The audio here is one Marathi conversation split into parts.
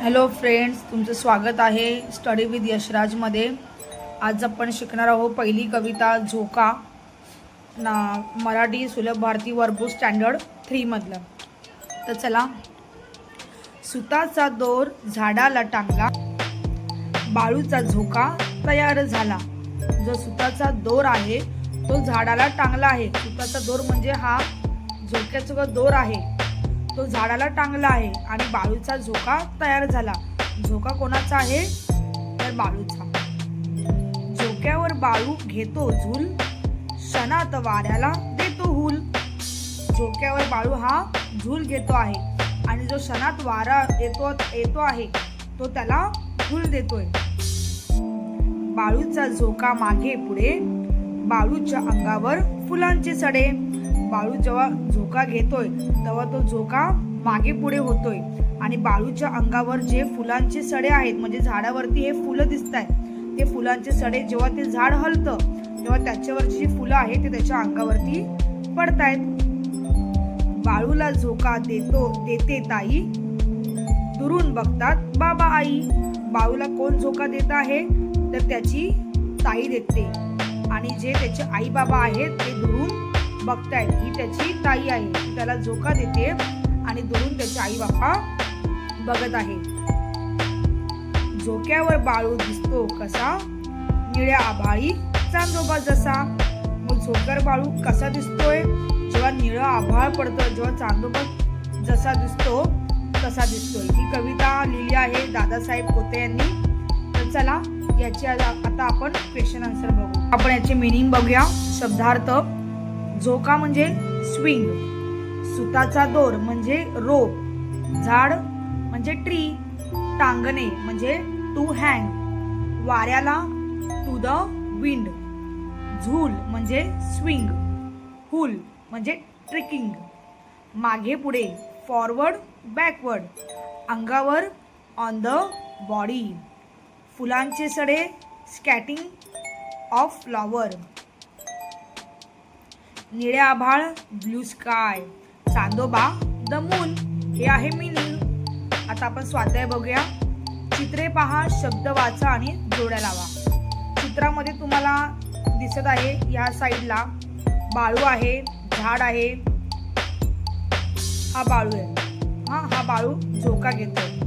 हॅलो फ्रेंड्स, तुमचं स्वागत आहे स्टडी विथ यशराजमध्ये। आज आपण शिकणार आहोत पहिली कविता झोका ना मराठी सुलभ भारती वर्कबुक स्टँडर्ड 3 मधलं। तर चला, सुताचा दोर झाडाला टांगला, बाळूचा झोका तयार झाला। जो सुताचा दोर आहे तो झाडाला टांगला आहे। सुताचा दोर म्हणजे हा झोक्याचा दोर आहे, तो झाडाला टांगला आहे आणि बाळूचा झोका तयार झाला। झोका कोणाचा आहे तर बाळूचा। झोक्यावर बाळू घेतो झूल, क्षणात वाऱ्याला देतो हूल। झोक्यावर बाळू हा झूल घेतो आहे आणि जो क्षणात वारा येतो आहे तो त्याला हूल देतोय। बाळूचा झोका मागे पुढे, बाळूच्या अंगावर फुलांचे सडे। बाळू जेव्हा झोका घेतोय तेव्हा तो झोका मागे पुढे होतोय आणि बाळूच्या अंगावर जे फुलांचे सडे आहेत, म्हणजे झाडावरती हे फुलं दिसत आहेत, ते फुलांचे सडे जेव्हा ते झाड हलतं तेव्हा त्याच्यावरची जी फुलं आहेत ते त्याच्या अंगावरती पडतायत। बाळूला झोका देते ताई, दुरून बघतात बाबा आई। बाळूला कोण झोका देत आहे तर त्याची ताई देते आणि जे त्याचे आई बाबा आहेत ते दुरून बघतायत। ही त्याची ताई आहे, ती त्याला झोका देते आणि दुरून त्याचे आई बाबा बघत आहे। झोक्यावर बाळू दिसतो कसा, निळ्या आभाळी चांदोबा जसा। मग झोक्यावर बाळू कसा दिसतोय, जेव्हा निळं आभाळ पडतं, जेव्हा चांदोबा जसा दिसतो तसा दिसतोय। ही कविता लिहिली आहे दादासाहेब कोते यांनी। तर चला, याची आता आपण क्वेश्चन आन्सर बघू। आपण याचे मीनिंग बघूया। शब्दार्थ: झोका म्हणजे स्विंग, सुताचा दोर म्हणजे रोप, झाड म्हणजे ट्री, टांगणे म्हणजे टू हँग, वाऱ्याला टू द विंड, झूल म्हणजे स्विंग, हूल म्हणजे ट्रिकिंग, मागे पुढे फॉरवर्ड बॅकवर्ड, अंगावर ऑन द बॉडी, फुलांचे सडे स्कॅटिंग ऑफ फ्लॉवर, निळे आभाळ ब्लू स्काय, चांदोबा द मून। हे आहे मीनिंग। आता आपण स्वाध्याय बघूया। चित्रे पहा, शब्द वाचा आणि जोड्या लावा। चित्रामध्ये तुम्हाला दिसत आहे या साईडला बाळू आहे, झाड आहे, हा बाळू आहे। हा बाळू झोका घेतोय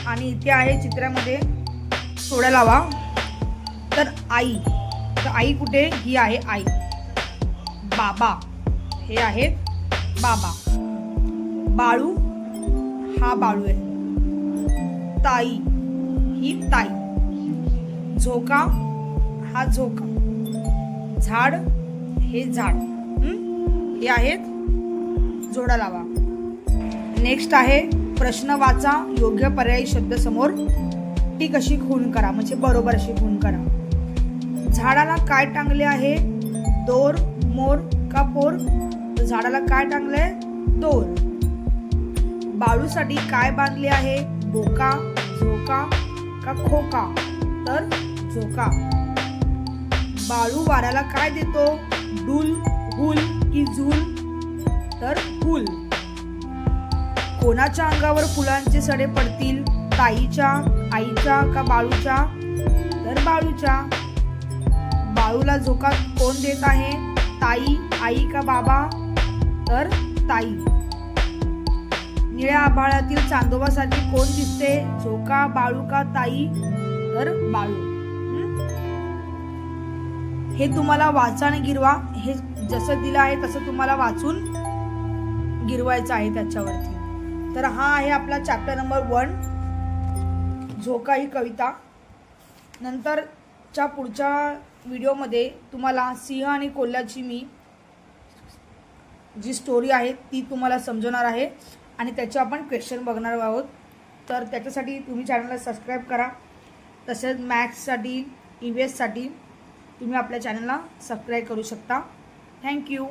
आणि इथे आहे चित्रामध्ये जोड्या लावा। तर आई, तर आई कुठे, ही आहे आई। बाबा, हे आहेत बाबा। बाळू, हा बाळू आहे। ताई, ही ताई। झोका, हा झोका। झाड, हे झाड। हे आहेत जोडा लावा। नेक्स्ट आहे प्रश्न वाचा, योग्य पर्यायी शब्द समोर टिक अशी खूण करा, म्हणजे बरोबर अशी खूण करा। झाडाला काय टांगले आहे, दोर, मोर का पोर? तर झाडाला काय टांगलंय, दोर। बाळूसाठी काय बांधले आहे, बोका, झोका का खोका? तर झोका। बाळू वाऱ्याला काय देतो, डूल, हूल की झूल? तर हूल। कोणाच्या अंगावर फुलांचे सडे पडतील, ताईच्या, आईच्या का बाळूच्या? तर बाळूच्या। बाळूला झोका कोण देत आहे, ताई, आई का बाबा? तर ताई। निळ्या आभाळातील चांदोबासाठी कोण दिसते, झोका, बाळू का ताई? तर बाळू। हे तुम्हाला वाचा आणि गिरवा। हे जसं दिलं आहे तसं तुम्हाला वाचून गिरवायचं आहे त्याच्यावरती। तर हा आहे आपला चॅप्टर नंबर 1, झोका ही कविता। नंतरच्या पुढच्या व्हिडिओमध्ये तुम्हाला सिंह आणि कोल्ह्याची मी जी स्टोरी आहे ती तुम्हाला समजवणार आहे आणि त्याचे आपण क्वेश्चन बघणार आहोत। तर त्याच्यासाठी तुम्ही चॅनलला सबस्क्राईब करा। तसेच मॅथ्ससाठी, EVS साठी तुम्ही आपल्या चॅनलला सबस्क्राईब करू शकता। थँक्यू।